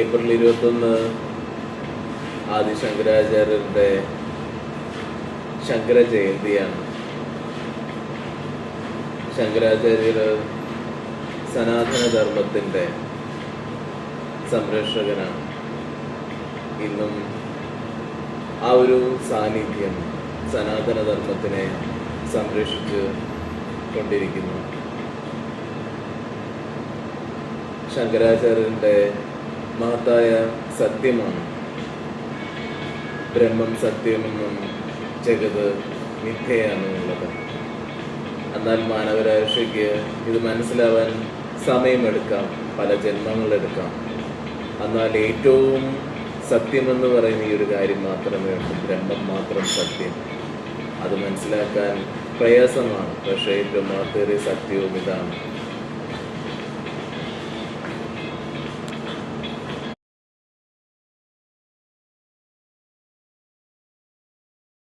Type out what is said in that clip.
April 21 ആദിശങ്കരാചാര്യരുടെ Shankara ജയന്തിയാണ്. ശങ്കരാചാര്യർ സനാതനധർമ്മത്തിൻ്റെ സംരക്ഷകനാണ്. ഇന്നും ആ ഒരു സാന്നിധ്യം സനാതനധർമ്മത്തിനെ സംരക്ഷിച്ച് കൊണ്ടിരിക്കുന്നു. ശങ്കരാചാര്യൻ്റെ മഹത്തായ സത്യമാണ് ബ്രഹ്മം സത്യമെന്നും ജഗത് മിഥ്യയാണെന്നുള്ളത്. എന്നാൽ മാനവരാശിക്ക് ഇത് മനസ്സിലാവാൻ സമയമെടുക്കാം, പല ജന്മങ്ങളെടുക്കാം. എന്നാൽ ഏറ്റവും സത്യമെന്ന് പറയുന്ന ഈ ഒരു കാര്യം മാത്രമേ ഉള്ളൂ, ബ്രഹ്മം മാത്രം സത്യം. അത് മനസ്സിലാക്കാൻ പ്രയാസമാണ്, പക്ഷേ ഏറ്റവും മഹത്തേറിയ സത്യവും ഇതാണ്.